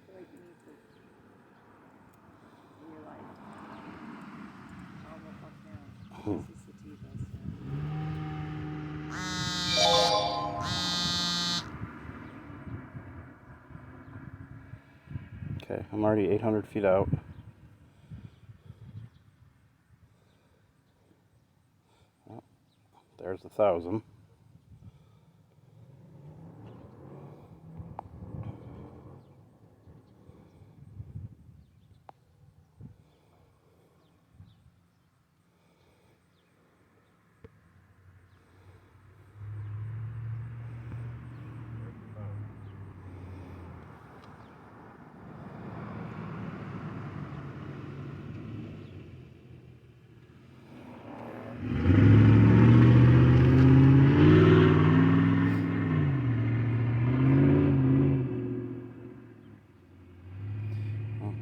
feel like you need to in your life. Calm the fuck down. This is sativa, so. Okay, I'm already 800 feet out. Oh, there's 1,000.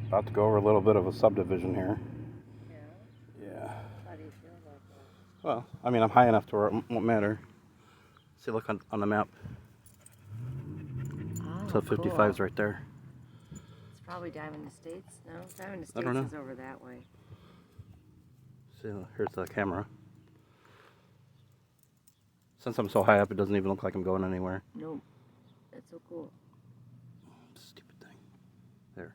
About to go over a little bit of a subdivision here. Yeah? Yeah. How do you feel about that? Well, I mean, I'm high enough to where it won't matter. See, look on the map. Oh, So 55's right there. It's probably Diamond Estates, no? Diamond I don't Estates know. is over that way. See, here's the camera. Since I'm so high up, it doesn't even look like I'm going anywhere. Nope. That's so cool. Stupid thing. There.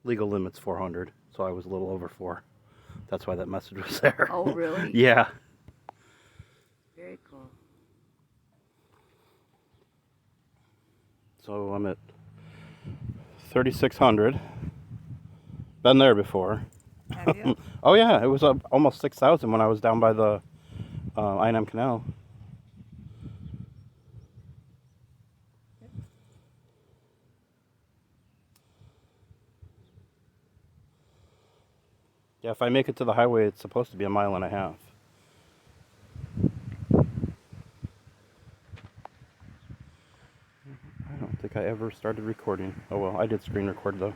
Legal limit's 400, so I was a little over 4. That's why that message was there. Oh, really? Yeah. Very cool. So I'm at 3,600. Been there before. Have you? Oh yeah, it was almost 6,000 when I was down by the I&M Canal. Yeah, if I make it to the highway, it's supposed to be 1.5 miles. I don't think I ever started recording. Oh well, I did screen record though.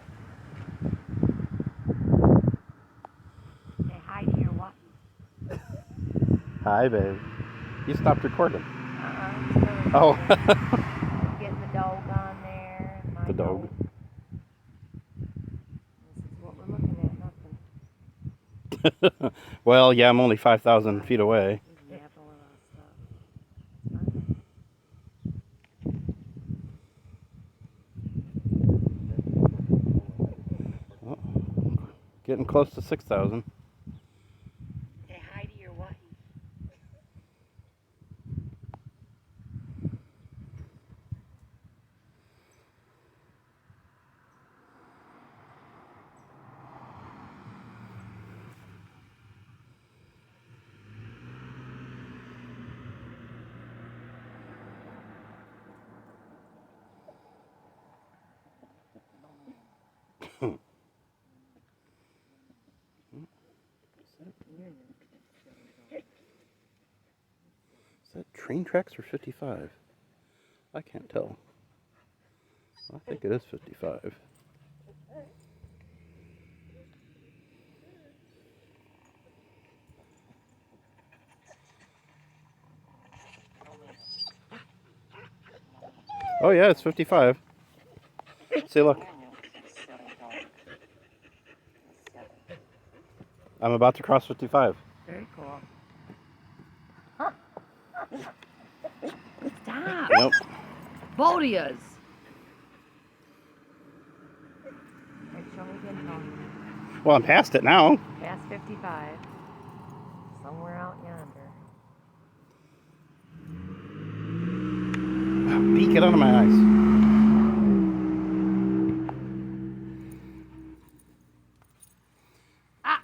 Say hi to your what? Hi, babe. You stopped recording. Still Oh. getting the dog on there. My The dog. This is what we're looking at, nothing. Well, yeah, I'm only 5,000 feet away. He's yapping with us stuff. Oh, getting close to 6,000. Say hi to your what? Is that train tracks or 55? I can't tell. I think it is 55. Oh yeah, it's 55. See, look. I'm about to cross 55. Very cool. Stop. Nope. Bodias. Right, show me again, Tony. Well, I'm past it now. Past 55. Somewhere out yonder. Bee, get out of my eyes. Ah!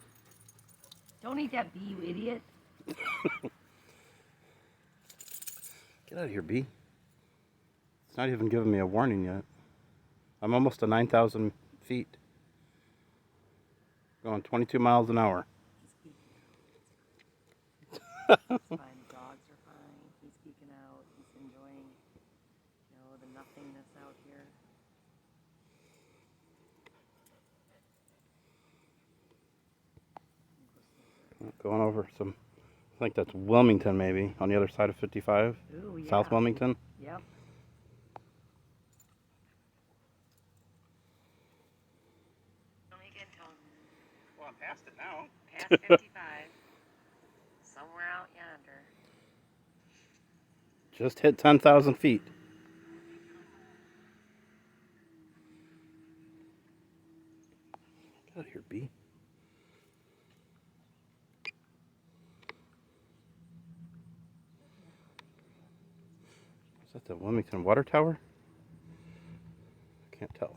Don't eat that bee, you idiot. Get out of here, bee. It's not even giving me a warning yet. I'm almost to 9,000 feet. Going 22 miles an hour. It's fine. The dogs are fine. He's geeking out. He's enjoying, the nothingness out here. Going over some, I think that's Wilmington maybe, on the other side of 55. Ooh, yeah. South Wilmington. Yep. going past it now. Past 55. Somewhere out yonder. Just hit 10,000 feet. Get out of here, bee. Is that the Wilmington Water Tower? I can't tell.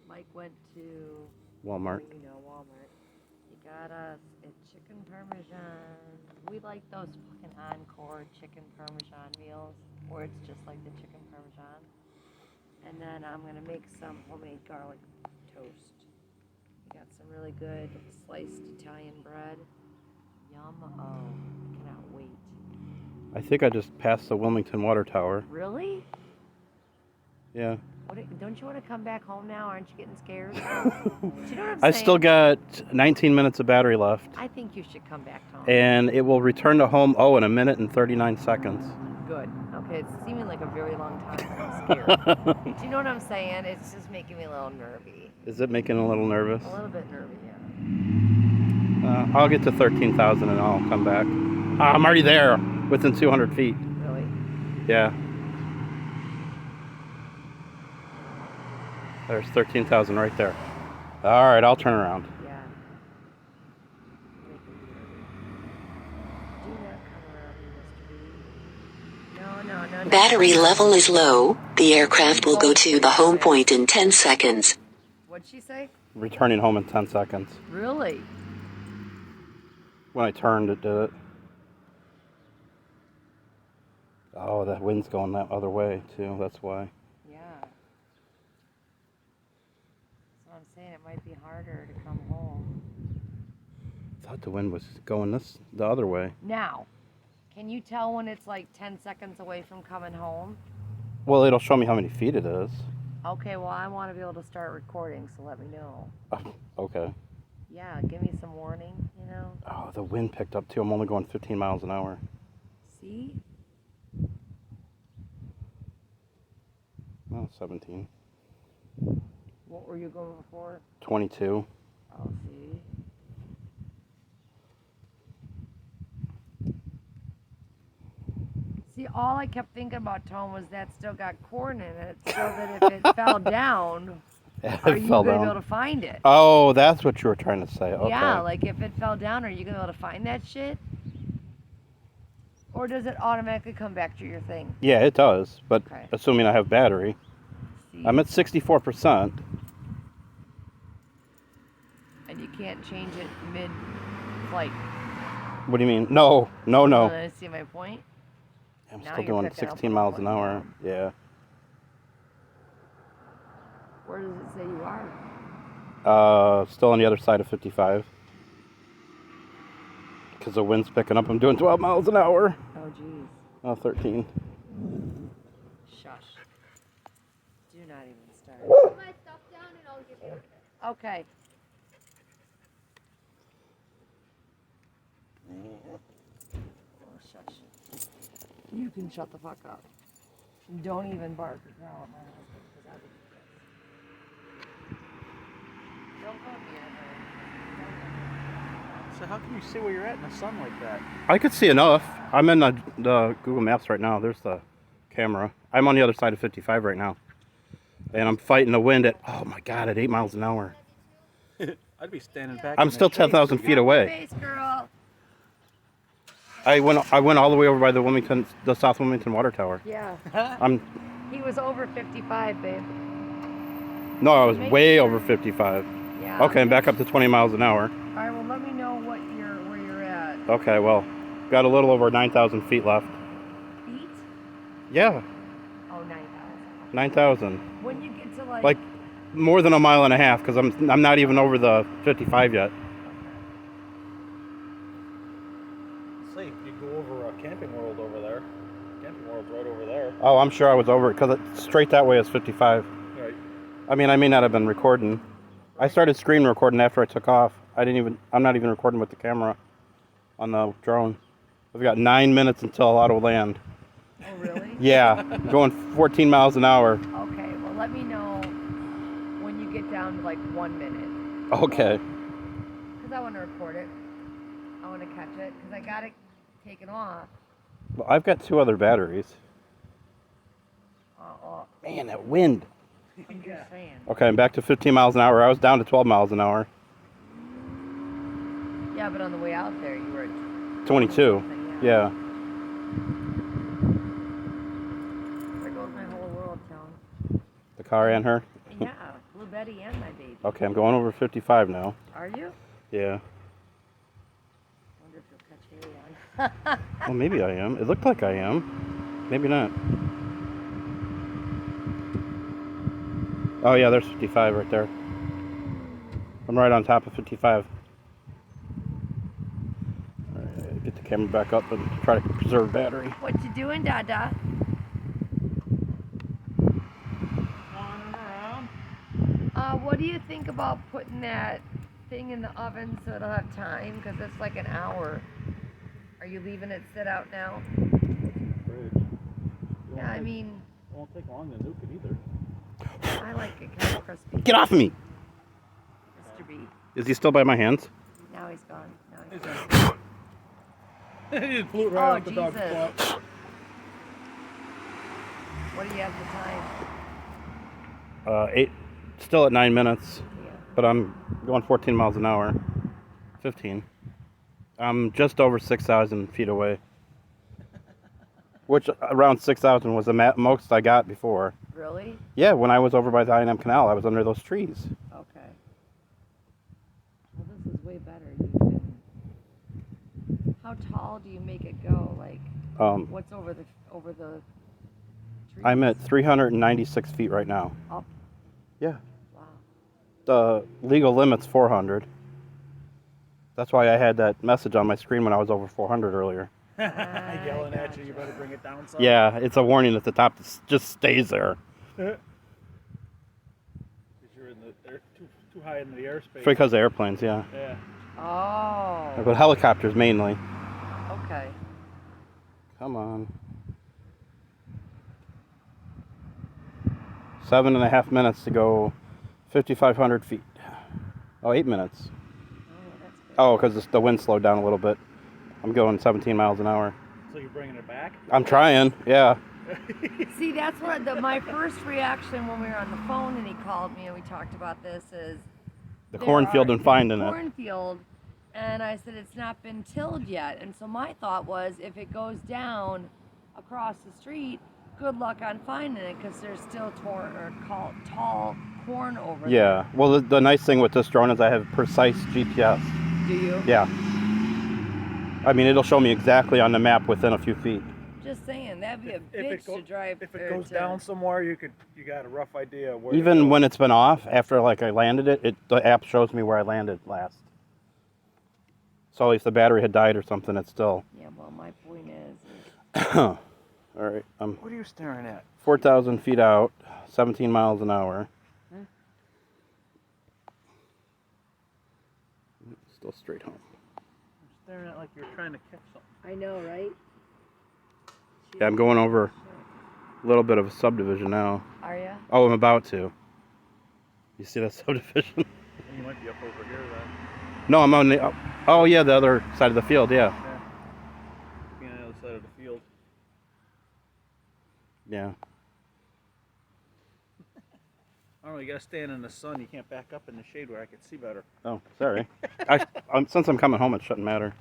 Mike went to Walmart. You know, Walmart. You got us a chicken parmesan. We like those fucking Encore chicken parmesan meals, where it's just like the chicken parmesan. And then I'm gonna make some homemade garlic toast. We got some really good sliced Italian bread. Yum! Oh, I cannot wait. I think I just passed the Wilmington Water Tower. Really? Yeah. Don't you want to come back home now? Aren't you getting scared? Do you know what I'm I saying? still got 19 minutes of battery left. I think you should come back home. And it will return to home, in a minute and 39 seconds. Good. Okay, it's seeming like a very long time. I'm scared. Do you know what I'm saying? It's just making me a little nervy. Is it making a little nervous? A little bit nervy, yeah. I'll get to 13,000 and I'll come back. I'm already there, within 200 feet. Really? Yeah. There's 13,000 right there. All right, I'll turn around. Yeah. Making me nervy. Do not come around me, Mr. B. No. Battery level is low. The aircraft will go to the home point in 10 seconds. What'd she say? Returning home in 10 seconds. Really? When I turned, it did it. Oh, that wind's going that other way, too. That's why. Yeah. That's what I'm saying. It might be harder to come home. I thought the wind was going the other way. Now, can you tell when it's like 10 seconds away from coming home? Well, it'll show me how many feet it is. Okay, well, I want to be able to start recording, so let me know. Okay. Yeah, give me some warning, you know? Oh, the wind picked up, too. I'm only going 15 miles an hour. See? Oh, 17. What were you going for? 22. Oh, see? See, all I kept thinking about, Tone, was that still got corn in it, so that if it fell down, are you going to be able to find it? Oh, that's what you were trying to say. Okay. Yeah, like if it fell down, are you going to be able to find that shit? Or does it automatically come back to your thing? Yeah, it does, but Okay. assuming I have battery. See? I'm at 64%. And you can't change it mid-flight. What do you mean? No. See my point? I'm Now still you're doing picking up 16 on miles what an you hour. want. Yeah. Where does it say you are? Still on the other side of 55. Because the wind's picking up. I'm doing 12 miles an hour. Oh, geez. Oh, 13. Shush. Do not even start. Put my stuff down and I'll give you a Okay. Oh, shush. You can shut the fuck up. Don't even bark or growl at my husband, because I would be pissed. Don't go near her. So how can you see where you're at in the sun like that? I could see enough. I'm in the Google Maps right now. There's the camera. I'm on the other side of 55 right now. And I'm fighting the wind at, oh my God, at 8 miles an hour. I'd be standing back. I'm in the still shade. 10,000 feet away. Face, girl. I went all the way over by the South Wilmington Water Tower. Yeah. He was over 55, babe. No, I was Make way sure- over 55. Yeah. Okay, I'm back up to 20 miles an hour. All right, well, let me know where you're at. Okay, well, got a little over 9,000 feet left. Feet? Yeah, Oh, 9,000. 9,000. When you get to Like more than a mile and a half because I'm not even over the 55 yet. Say, you go over Camping World over there. Camping World's right over there. Oh, I'm sure I was over it because straight that way is 55. Right. I mean, I may not have been recording. I started screen recording after I took off. I'm not even recording with the camera on the drone. I've got 9 minutes until auto land. Oh, really? Yeah, going 14 miles an hour. Okay, well, let me know when you get down to like 1 minute. Okay. Because I want to record it. I want to catch it because I got it taken off. Well, I've got 2 other batteries. Man, that wind. I'm just saying. Okay, I'm back to 15 miles an hour. I was down to 12 miles an hour. Yeah, but on the way out there, you were at 22. something, Yeah. There goes my whole world, Tone. The car and her. Yeah, Blue Betty and my baby. Okay, I'm going over 55 now. Are you? Yeah. Wonder if you'll catch Haley on. Well, maybe I am. It looked like I am. Maybe not. Oh, yeah, there's 55 right there. I'm right on top of 55. All right, get the camera back up and try to preserve battery. What you doing, Dada? Wandering around. What do you think about putting that thing in the oven so it'll have time? Because it's like an hour. Are you leaving it sit out now? Fridge. Yeah, I mean, It won't take long to nuke it either. I like it kind of crispy. Get off of me! Mr. B. Is he still by my hands? Now he's gone. Now he's It's gone. He just flew right Oh, off the dog's Jesus. butt. What do you have the time? 8. Still at 9 minutes, Yeah. but I'm going 14 miles an hour. 15. I'm just over 6,000 feet away. Which around 6,000 was the most I got before. Really? Yeah, when I was over by the I&M Canal, I was under those trees. Okay. Well, this is way better. You can. How tall do you make it go? Like, what's over the trees? I'm at 396 feet right now. Up. Yeah. Wow. The legal limit's 400. That's why I had that message on my screen when I was over 400 earlier. Yelling at you, you better bring it down some. Yeah, it's a warning at the top that just stays there. Because you're in the too high in the airspace. Because of airplanes, yeah. Yeah. Oh. But helicopters mainly. Okay. Come on. 7.5 minutes to go 5,500 feet. Oh, 8 minutes. Oh, that's good. Oh, because the wind slowed down a little bit. I'm going 17 miles an hour. So you're bringing it back? I'm trying, yeah. See, that's what my first reaction when we were on the phone and he called me and we talked about this is The there cornfield are- and finding it. cornfield, and I said it's not been tilled yet. And so my thought was, if it goes down across the street, good luck on finding it because there's still tall corn over Yeah. Well, the nice thing with this drone is I have precise GPS. there. Do you? Yeah. I mean, it'll show me exactly on the map within a few feet. Just saying, that'd be a If it bitch to drive. If or it goes to- down somewhere, you got a rough idea of where to Even go. when it's been off, after like I landed it, the app shows me where I landed last. So if the battery had died or something, it's still. Yeah. Well, my point is All right. I'm What are you staring at? 4,000 feet out, 17 miles an hour. Still straight home. You're staring at like you're trying to catch something. I know, right? Yeah, I'm going over a little bit of a subdivision now. Are you? Oh, I'm about to. You see that subdivision? You might be up over here then. No, I'm on the. Oh, yeah, the other side of the field. Yeah. Yeah. Being on the other side of the field. Yeah. I don't know, you gotta stand in the sun. You can't back up in the shade where I can see better. Oh, sorry. Since I'm coming home, it shouldn't matter.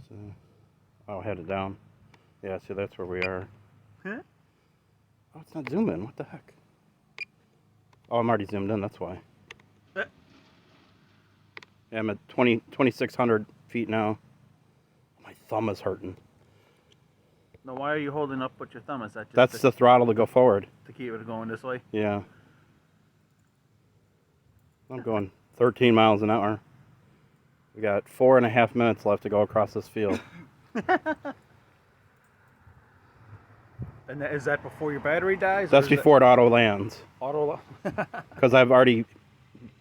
So, oh, I had it down. Yeah, see, that's where we are. Huh? Oh, it's not zooming. What the heck? Oh, I'm already zoomed in. That's why. Uh. Yeah, I'm at 2,600 feet now. My thumb is hurting. Now, why are you holding up with your thumb? Is that just That's the throttle to go forward. to keep it going this way? Yeah. I'm going 13 miles an hour. We got 4.5 minutes left to go across this field. And is that before your battery dies? or That's is it before it auto lands. auto. Because I've already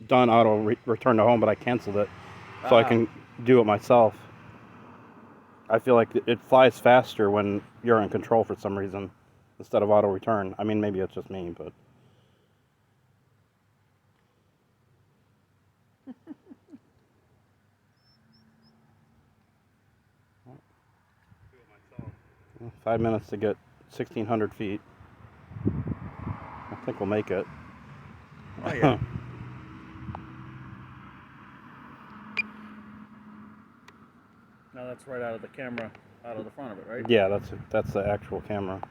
done auto return to home, but I canceled it. so I Ah. can do it myself. I feel like it flies faster when you're in control for some reason instead of auto return. I mean, maybe it's just me, but. Well, 5 minutes to get 1,600 feet. I think we'll make it. Oh yeah. Now that's right out of the camera, out of the front of it, right? Yeah, that's the actual camera.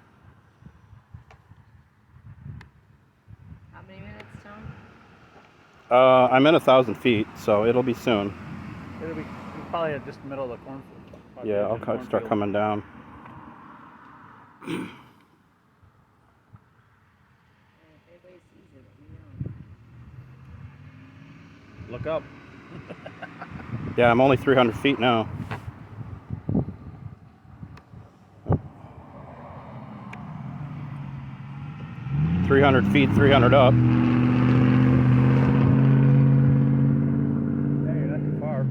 How many minutes, Tom? I'm in 1,000 feet, so it'll be soon. It'll be probably at just the middle of the cornfield. Probably Yeah, edge I'll of the start cornfield. coming down. If anybody sees it, let me know. Look up. Yeah, I'm only 300 feet now. $300 feet, 300 up. Yeah, you're not too far.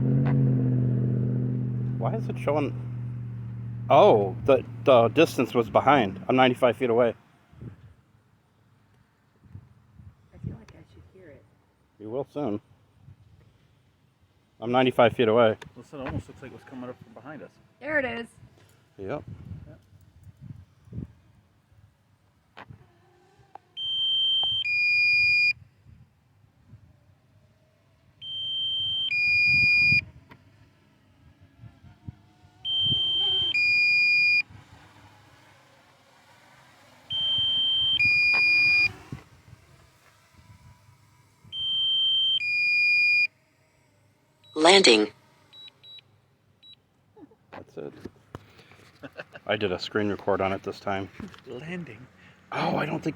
Why is it showing? Oh, the distance was behind. I'm 95 feet away. I feel like I should hear it. You will soon. I'm 95 feet away. Listen, it almost looks like it was coming up from behind us. There it is. Yep. Landing. That's it. I did a screen record on it this time. Landing. Oh, I don't think